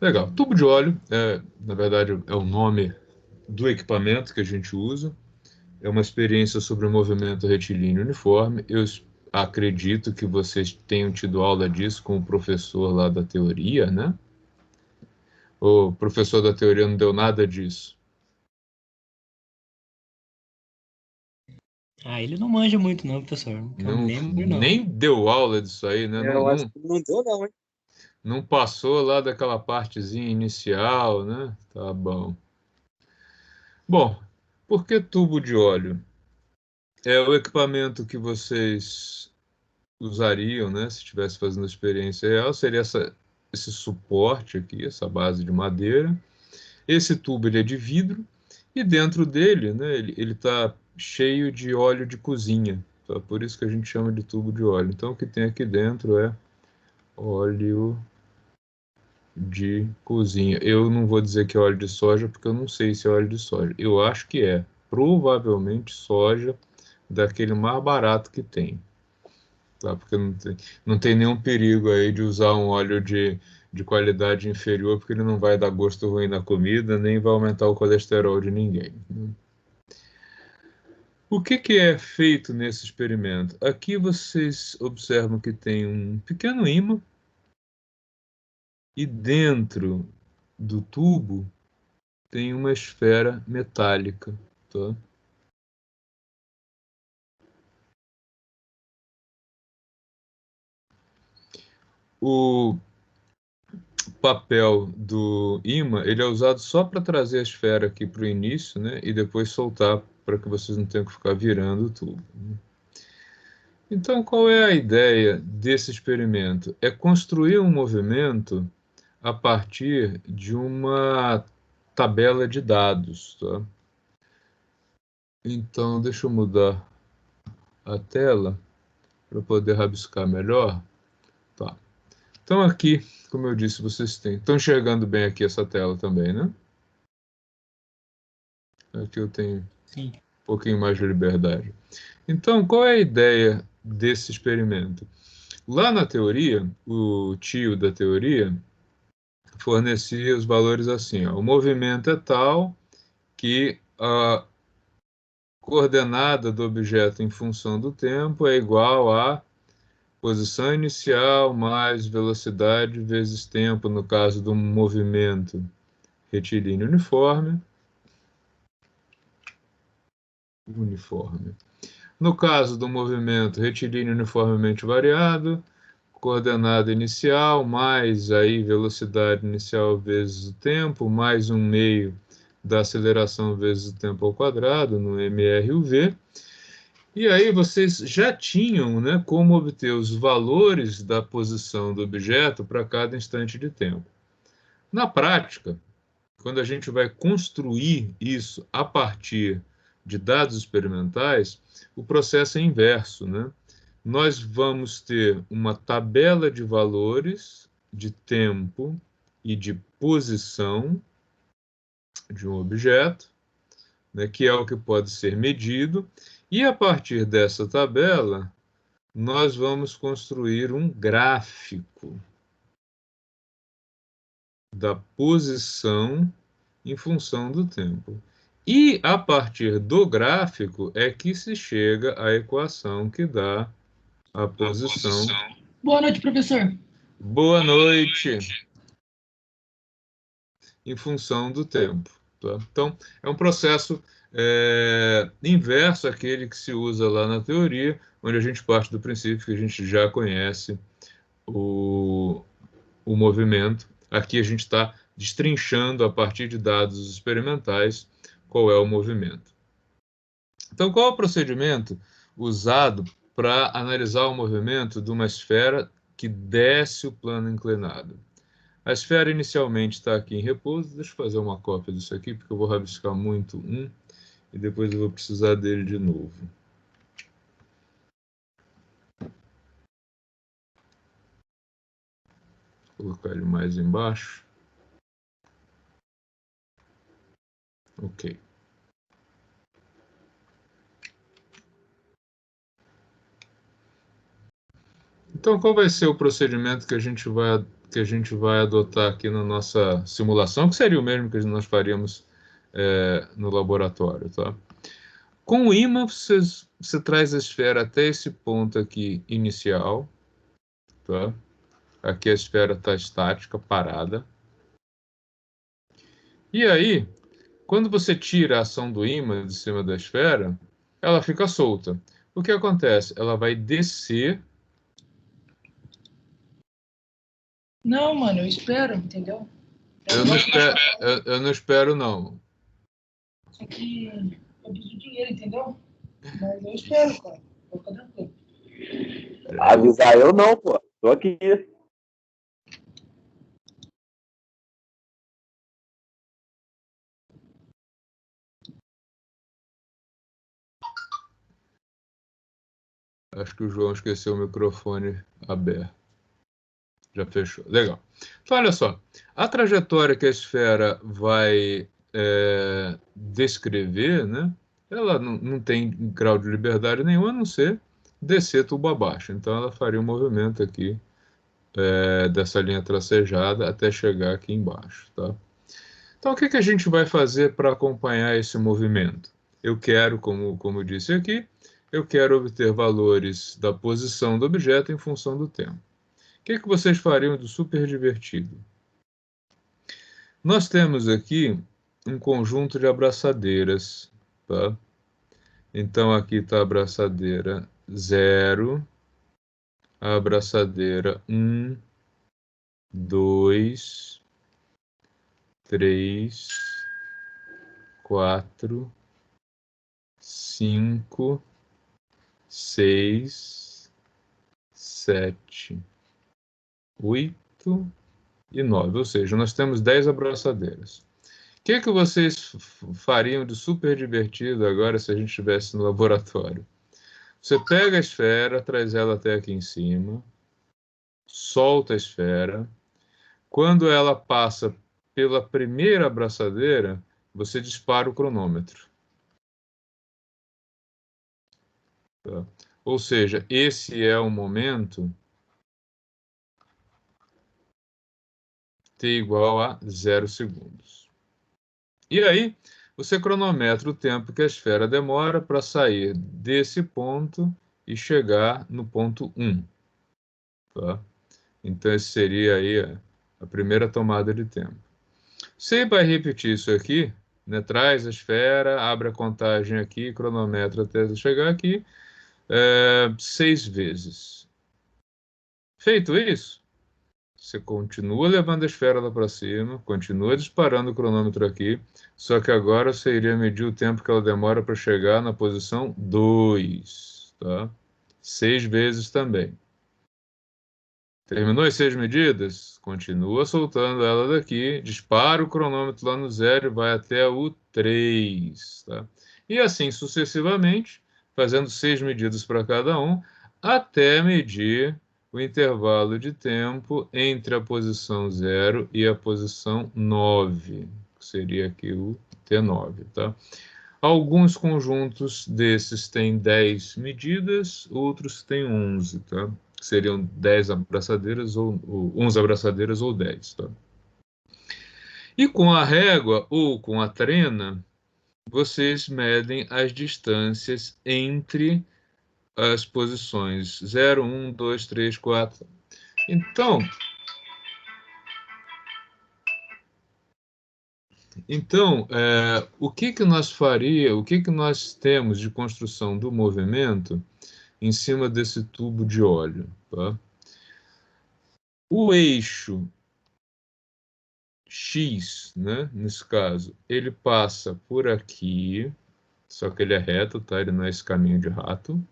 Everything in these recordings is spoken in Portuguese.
Legal. Tubo de óleo, na verdade, é o nome do equipamento que a gente usa. É uma experiência sobre o movimento retilíneo uniforme. Eu acredito que vocês tenham tido aula disso com o professor lá da teoria, né? O professor da teoria não deu nada disso. Ah, ele não manja muito não, professor. Que eu me Não, lembro, não. nem deu aula disso aí, né? Eu acho que não deu, não, hein? Não passou lá daquela partezinha inicial, né? Tá bom. Bom, por que tubo de óleo? É o equipamento que vocês usariam, né? Se estivesse fazendo experiência real, seria esse suporte aqui, essa base de madeira. Esse tubo ele é de vidro e dentro dele, né? Ele está cheio de óleo de cozinha. Tá? Por isso que a gente chama de tubo de óleo. Então, o que tem aqui dentro é óleo de cozinha. Eu não vou dizer que é óleo de soja, porque eu não sei se é óleo de soja. Eu acho que é. Provavelmente soja daquele mais barato que tem. Tá? Porque não tem nenhum perigo aí de usar um óleo de qualidade inferior, porque ele não vai dar gosto ruim na comida, nem vai aumentar o colesterol de ninguém. O que é feito nesse experimento? Aqui vocês observam que tem um pequeno ímã e dentro do tubo tem uma esfera metálica. Tá? O papel do ímã ele é usado só para trazer a esfera aqui para o início, né, e depois soltar para que vocês não tenham que ficar virando o tubo. Então, qual é a ideia desse experimento? É construir um movimento a partir de uma tabela de dados. Tá? Então, deixa eu mudar a tela para poder rabiscar melhor. Tá. Então, aqui, como eu disse, vocês estão enxergando bem aqui essa tela também, né? Aqui eu tenho Sim. um pouquinho mais de liberdade. Então, qual é a ideia desse experimento? Lá na teoria, o tio da teoria fornecia os valores assim: ó, o movimento é tal que a coordenada do objeto em função do tempo é igual a posição inicial mais velocidade vezes tempo, no caso do movimento retilíneo uniforme. No caso do movimento retilíneo uniformemente variado, coordenada inicial, mais aí velocidade inicial vezes o tempo, mais um meio da aceleração vezes o tempo ao quadrado, no mr/v. E aí vocês já tinham, né, como obter os valores da posição do objeto para cada instante de tempo. Na prática, quando a gente vai construir isso a partir de dados experimentais, o processo é inverso, né? Nós vamos ter uma tabela de valores de tempo e de posição de um objeto, né, que é o que pode ser medido, e a partir dessa tabela, nós vamos construir um gráfico da posição em função do tempo. E a partir do gráfico é que se chega à equação que dá a posição. Boa noite, professor. Boa noite, em função do tempo. Tá? Então, é um processo inverso àquele que se usa lá na teoria, onde a gente parte do princípio que a gente já conhece o, o movimento. Aqui a gente está destrinchando a partir de dados experimentais qual é o movimento. Então, qual é o procedimento usado para analisar o movimento de uma esfera que desce o plano inclinado? A esfera inicialmente está aqui em repouso. Deixa eu fazer uma cópia disso aqui, porque eu vou rabiscar muito e depois eu vou precisar dele de novo. Vou colocar ele mais embaixo. Ok. Então, qual vai ser o procedimento que a gente vai que a gente vai adotar aqui na nossa simulação, que seria o mesmo que nós faríamos no laboratório, tá? Com o ímã, você traz a esfera até esse ponto aqui inicial, tá? Aqui a esfera está estática, parada. E aí, quando você tira a ação do ímã de cima da esfera, ela fica solta. O que acontece? Ela vai descer. Não, mano, eu espero, entendeu? Eu não espero, não. Só que eu preciso de dinheiro, entendeu? Mas eu espero, cara. Vou ficar tranquilo. Avisar eu não, pô. Tô aqui. Acho que o João esqueceu o microfone aberto. Já fechou. Legal. Então, olha só. A trajetória que a esfera vai descrever, né? Ela não tem grau de liberdade nenhum, a não ser descer tubo abaixo. Então, ela faria um movimento aqui dessa linha tracejada até chegar aqui embaixo, tá? Então, o que a gente vai fazer para acompanhar esse movimento? Eu quero, como eu disse aqui, eu quero obter valores da posição do objeto em função do tempo. O que vocês fariam do super divertido? Nós temos aqui um conjunto de abraçadeiras, tá? Então, aqui está a abraçadeira 0, a abraçadeira 1, 2, 3, 4, 5, 6, 7, 8 e 9. Ou seja, nós temos 10 abraçadeiras. O que vocês fariam de super divertido agora se a gente estivesse no laboratório? Você pega a esfera, traz ela até aqui em cima, solta a esfera. Quando ela passa pela primeira abraçadeira, você dispara o cronômetro. Tá? Ou seja, esse é o momento t igual a 0 segundos. E aí, você cronometra o tempo que a esfera demora para sair desse ponto e chegar no ponto 1. Tá? Então, esse seria aí a primeira tomada de tempo. Você vai repetir isso aqui, né? Traz a esfera, abre a contagem aqui, cronometra até chegar aqui, 6 vezes. Feito isso, você continua levando a esfera lá para cima, continua disparando o cronômetro aqui, só que agora você iria medir o tempo que ela demora para chegar na posição 2, tá? 6 vezes também. Terminou as 6 medidas? Continua soltando ela daqui, dispara o cronômetro lá no 0 e vai até o 3, tá? E assim sucessivamente, fazendo 6 medidas para cada um, até medir o intervalo de tempo entre a posição 0 e a posição 9, que seria aqui o T9, tá? Alguns conjuntos desses têm 10 medidas, outros têm 11, tá? Seriam 10 abraçadeiras ou 11 abraçadeiras ou 10, tá? E com a régua ou com a trena, vocês medem as distâncias entre as posições 0, 1, 2, 3, 4. Então, o que nós temos de construção do movimento em cima desse tubo de óleo, tá? O eixo X, né, nesse caso, ele passa por aqui, só que ele é reto, tá? Ele não é esse caminho de rato.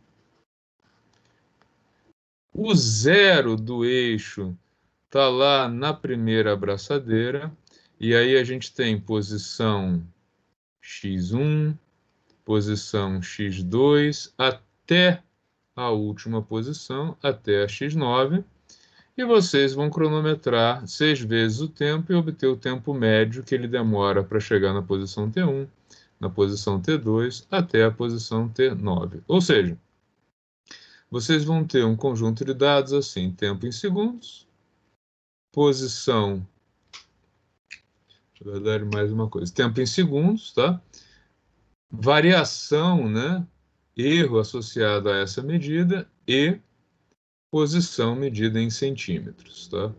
O zero do eixo tá lá na primeira abraçadeira, e aí a gente tem posição X1, posição X2, até a última posição, até a X9, e vocês vão cronometrar 6 vezes o tempo e obter o tempo médio que ele demora para chegar na posição T1, na posição T2, até a posição T9. Ou seja, vocês vão ter um conjunto de dados assim, tempo em segundos, posição, na verdade, mais uma coisa, tempo em segundos, tá? Variação, né? Erro associado a essa medida e posição medida em centímetros, tá?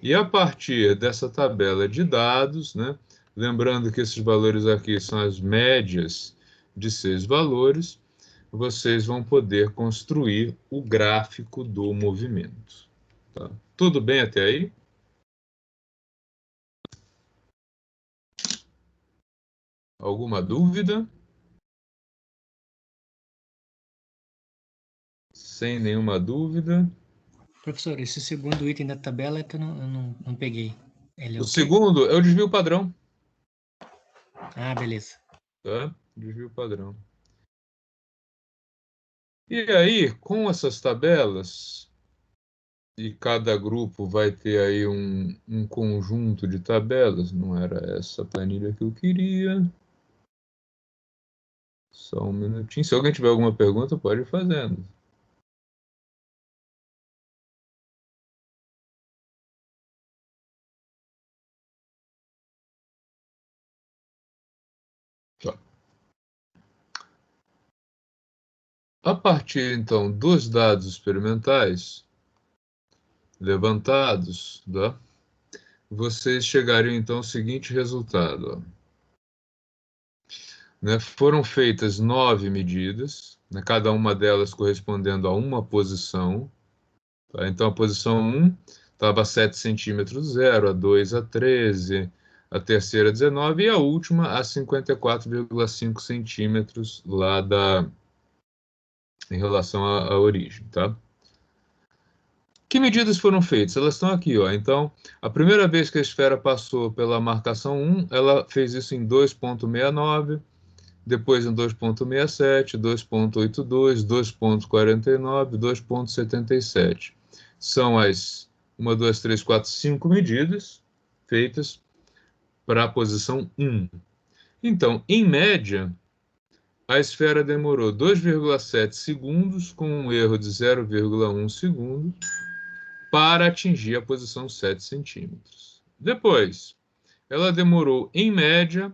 E a partir dessa tabela de dados, né? Lembrando que esses valores aqui são as médias de 6 valores, vocês vão poder construir o gráfico do movimento. Tá? Tudo bem até aí? Alguma dúvida? Sem nenhuma dúvida. Professor, esse segundo item da tabela é que eu não peguei. Ele é O o quê? segundo é o desvio padrão. Ah, beleza. Tá? Desvio padrão. E aí, com essas tabelas, e cada grupo vai ter aí um conjunto de tabelas, não era essa planilha que eu queria. Só um minutinho. Se alguém tiver alguma pergunta, pode ir fazendo. Tá. A partir, então, dos dados experimentais levantados, tá? Vocês chegariam, então, ao seguinte resultado. Ó. Né? Foram feitas 9 medidas, né? Cada uma delas correspondendo a uma posição. Tá? Então, a posição 1 estava a 7 centímetros, 0, a 2 a 13, a terceira a 19 e a última a 54,5 centímetros lá em relação à origem. Tá? Que medidas foram feitas? Elas estão aqui. Ó. Então, a primeira vez que a esfera passou pela marcação 1, ela fez isso em 2,69, depois em 2,67, 2,82, 2,49, 2,77. São as 1, 2, 3, 4, 5 medidas feitas para a posição 1. Então, em média, a esfera demorou 2,7 segundos, com um erro de 0,1 segundo, para atingir a posição 7 centímetros. Depois, ela demorou, em média,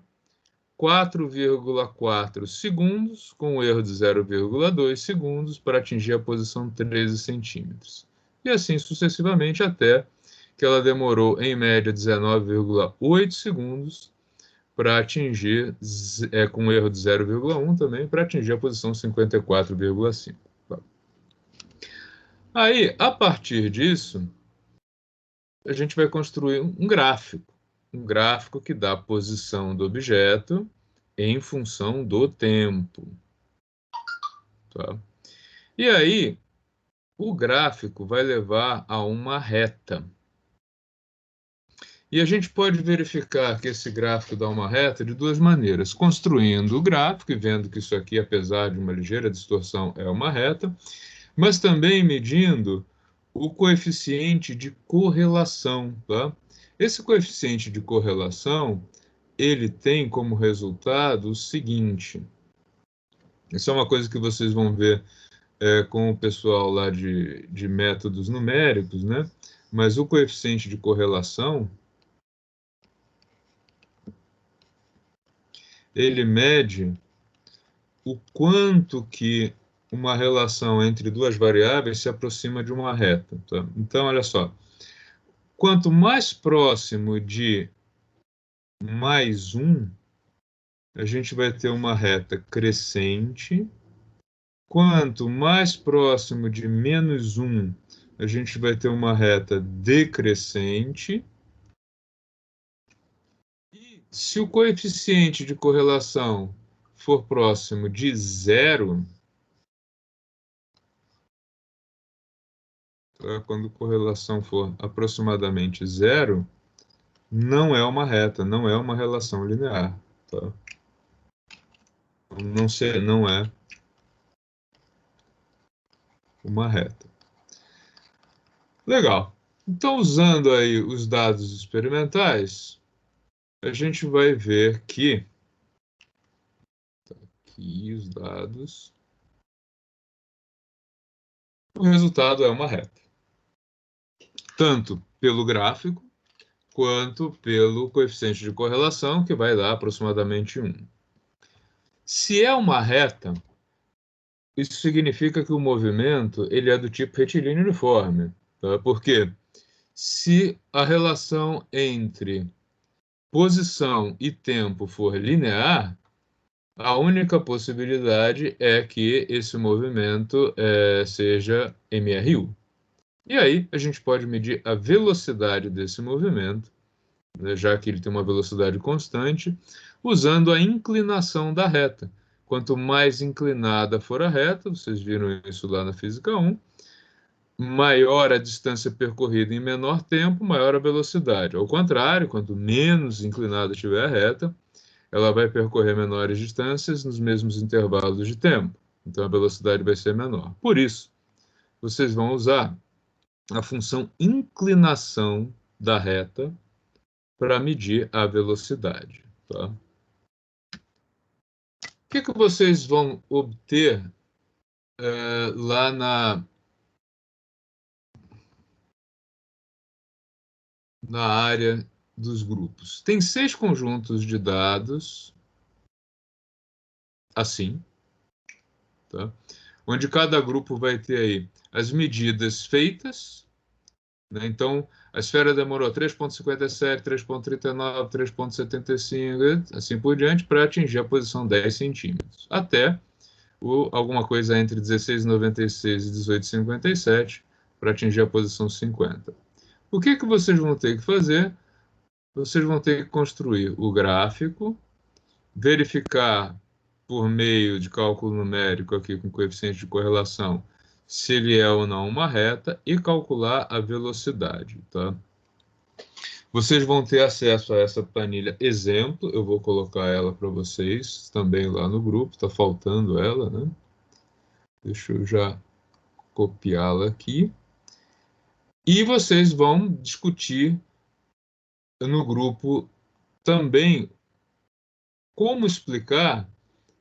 4,4 segundos, com um erro de 0,2 segundos, para atingir a posição 13 centímetros. E assim sucessivamente, até que ela demorou, em média, 19,8 segundos, para atingir, com um erro de 0,1 também, para atingir a posição 54,5. Aí, a partir disso, a gente vai construir um gráfico que dá a posição do objeto em função do tempo. Tá? E aí, o gráfico vai levar a uma reta. E a gente pode verificar que esse gráfico dá uma reta de duas maneiras: construindo o gráfico e vendo que isso aqui, apesar de uma ligeira distorção, é uma reta, mas também medindo o coeficiente de correlação. Tá? Esse coeficiente de correlação, ele tem como resultado o seguinte. Isso é uma coisa que vocês vão ver com o pessoal lá de métodos numéricos, né? Mas o coeficiente de correlação, ele mede o quanto que uma relação entre duas variáveis se aproxima de uma reta. Tá? Então, olha só. Quanto mais próximo de mais 1, a gente vai ter uma reta crescente. Quanto mais próximo de menos 1, a gente vai ter uma reta decrescente. E se o coeficiente de correlação for próximo de 0, tá? Quando a correlação for aproximadamente 0, não é uma reta, não é uma relação linear. Tá? Não é uma reta. Legal. Então, usando aí os dados experimentais, a gente vai ver que aqui os dados, o resultado é uma reta. tanto pelo gráfico, quanto pelo coeficiente de correlação, que vai dar aproximadamente 1. Se é uma reta, isso significa que o movimento ele é do tipo retilíneo uniforme. Tá? Porque se a relação entre posição e tempo for linear, a única possibilidade é que esse movimento seja MRU. E aí a gente pode medir a velocidade desse movimento, né, já que ele tem uma velocidade constante, usando a inclinação da reta. Quanto mais inclinada for a reta, vocês viram isso lá na Física 1, maior a distância percorrida em menor tempo, maior a velocidade. Ao contrário, quanto menos inclinada estiver a reta, ela vai percorrer menores distâncias nos mesmos intervalos de tempo. Então a velocidade vai ser menor. Por isso, vocês vão usar a função inclinação da reta para medir a velocidade. Tá? O que vocês vão obter lá na área dos grupos? Tem 6 conjuntos de dados, assim, tá? Onde cada grupo vai ter aí as medidas feitas, né? Então, a esfera demorou 3,57, 3,39, 3,75, assim por diante, para atingir a posição 10 centímetros. Até alguma coisa entre 16,96 e 18,57 para atingir a posição 50. O que vocês vão ter que fazer? Vocês vão ter que construir o gráfico, verificar por meio de cálculo numérico aqui com coeficiente de correlação se ele é ou não uma reta e calcular a velocidade, tá? Vocês vão ter acesso a essa planilha exemplo, eu vou colocar ela para vocês também lá no grupo, está faltando ela, né? Deixa eu já copiá-la aqui. E vocês vão discutir no grupo também como explicar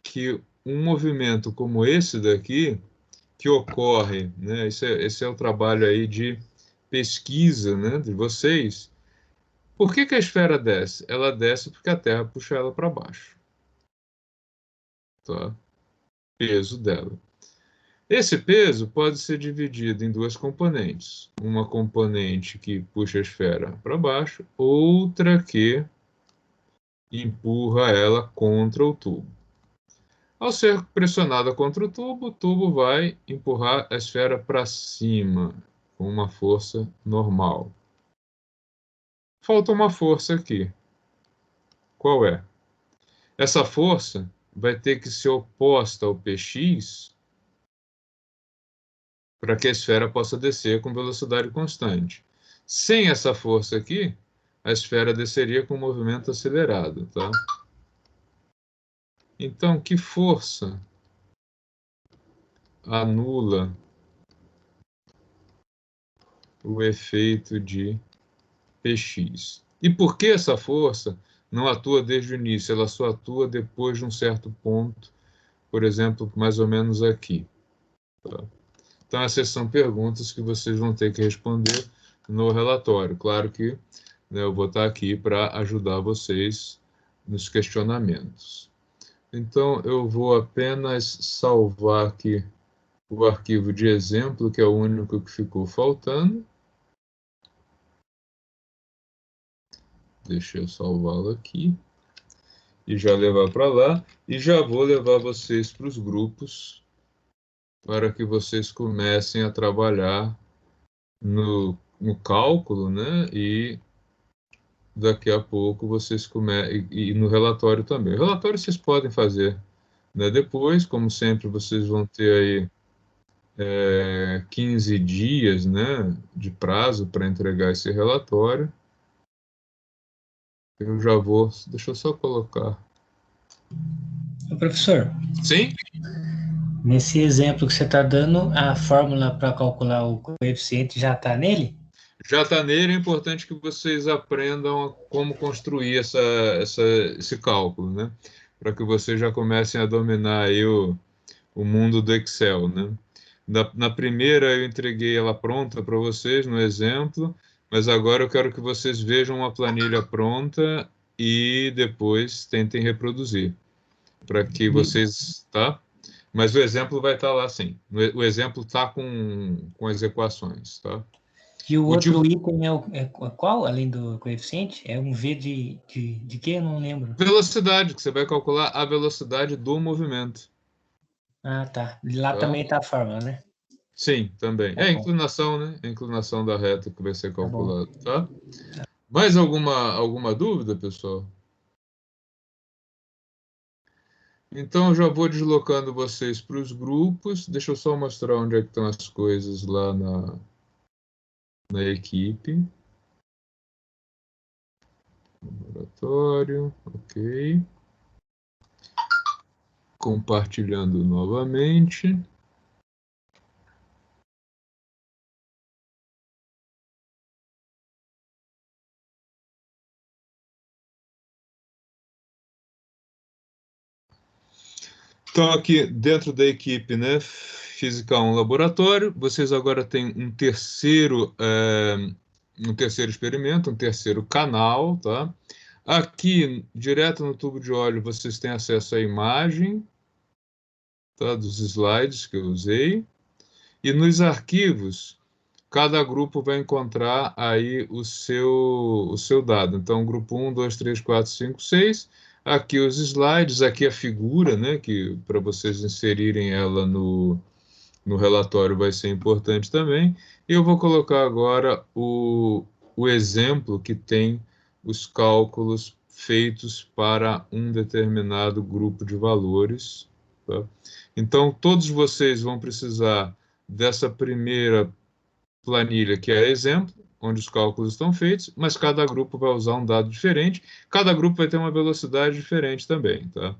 que um movimento como esse daqui, que ocorre, né? Esse é o trabalho aí de pesquisa, né, de vocês. Por que a esfera desce? Ela desce porque a Terra puxa ela para baixo. Tá? Peso dela. Esse peso pode ser dividido em 2 componentes. Uma componente que puxa a esfera para baixo, outra que empurra ela contra o tubo. Ao ser pressionada contra o tubo vai empurrar a esfera para cima, com uma força normal. Falta uma força aqui. Qual é? Essa força vai ter que ser oposta ao Px para que a esfera possa descer com velocidade constante. Sem essa força aqui, a esfera desceria com movimento acelerado, tá? Então, que força anula o efeito de Px? E por que essa força não atua desde o início? Ela só atua depois de um certo ponto, por exemplo, mais ou menos aqui. Tá? Então, essas são perguntas que vocês vão ter que responder no relatório. Claro que, né, eu vou estar aqui para ajudar vocês nos questionamentos. Então, eu vou apenas salvar aqui o arquivo de exemplo, que é o único que ficou faltando. Deixa eu salvá-lo aqui e já levar para lá. E já vou levar vocês para os grupos para que vocês comecem a trabalhar no cálculo, né? E daqui a pouco vocês começam, e no relatório também. O relatório vocês podem fazer, né, depois, como sempre, vocês vão ter aí 15 dias, né, de prazo para entregar esse relatório. Eu já vou, deixa eu só colocar. Professor, Sim? nesse exemplo que você está dando, a fórmula para calcular o coeficiente já está nele? Já está nele, é importante que vocês aprendam como construir esse cálculo, né? Para que vocês já comecem a dominar aí o mundo do Excel, né? Na primeira eu entreguei ela pronta para vocês no exemplo, Mas agora eu quero que vocês vejam uma planilha pronta e depois tentem reproduzir, para que vocês, tá? Mas o exemplo vai estar lá, sim. O exemplo está com as equações, tá? E o outro item é qual, além do coeficiente? É um V de quê? Eu não lembro. Velocidade, que você vai calcular a velocidade do movimento. Ah, tá. Lá Tá? também tá a fórmula, né? Sim, também. Tá É a bom. inclinação, né? A inclinação da reta que vai ser Tá bom. calculada, tá? Mais alguma dúvida, pessoal? Então, eu já vou deslocando vocês para os grupos. Deixa eu só mostrar onde é que estão as coisas lá na equipe. Laboratório, ok. Compartilhando novamente. Então, aqui dentro da equipe, né, Física 1 Laboratório, vocês agora têm um terceiro experimento, um terceiro canal, tá? Aqui, direto no tubo de óleo, vocês têm acesso à imagem, tá, dos slides que eu usei. E nos arquivos, cada grupo vai encontrar aí o seu dado. Então, grupo 1, 2, 3, 4, 5, 6. Aqui os slides, aqui a figura, né, que para vocês inserirem ela no relatório vai ser importante também. E eu vou colocar agora o exemplo que tem os cálculos feitos para um determinado grupo de valores. Tá? Então, todos vocês vão precisar dessa primeira planilha, que é exemplo, onde os cálculos estão feitos, mas cada grupo vai usar um dado diferente, cada grupo vai ter uma velocidade diferente também, tá?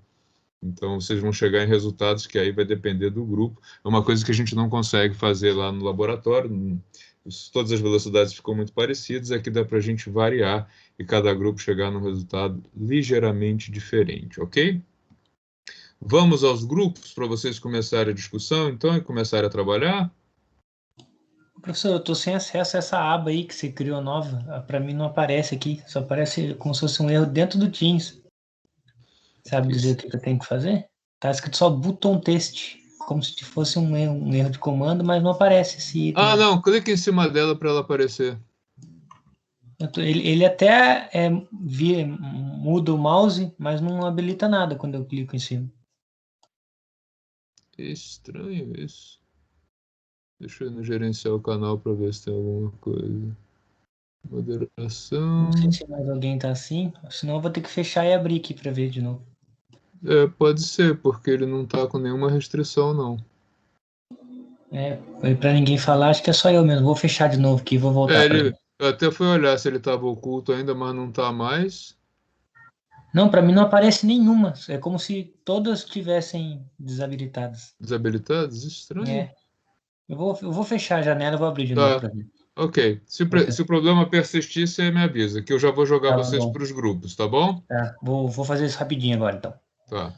Então, vocês vão chegar em resultados que aí vai depender do grupo. É uma coisa que a gente não consegue fazer lá no laboratório, todas as velocidades ficam muito parecidas, aqui dá para a gente variar e cada grupo chegar num resultado ligeiramente diferente, ok? Vamos aos grupos para vocês começarem a discussão, então, e começarem a trabalhar? Professor, eu tô sem acesso a essa aba aí que você criou nova. Para mim não aparece aqui, só aparece como se fosse um erro dentro do Teams. Sabe dizer o que eu tenho que fazer? Tá escrito só button test, como se fosse um erro de comando, mas não aparece esse item. Ah, não, clique em cima dela para ela aparecer. Ele até muda o mouse, mas não habilita nada quando eu clico em cima. Estranho isso. Deixa eu ir no gerenciar o canal para ver se tem alguma coisa. Moderação. Não sei se mais alguém tá assim, senão eu vou ter que fechar e abrir aqui para ver de novo. Pode ser, porque ele não tá com nenhuma restrição, não. Para ninguém falar, acho que é só eu mesmo. Vou fechar de novo aqui, vou voltar para ver. Eu até fui olhar se ele estava oculto ainda, mas não tá mais. Não, para mim não aparece nenhuma. É como se todas tivessem desabilitadas. Desabilitados? Estranho. Eu vou fechar a janela e vou abrir de novo para ver. Ok. Se o problema persistir, você me avisa, que eu já vou jogar vocês para os grupos, tá bom? Tá, vou fazer isso rapidinho agora, então. Tá.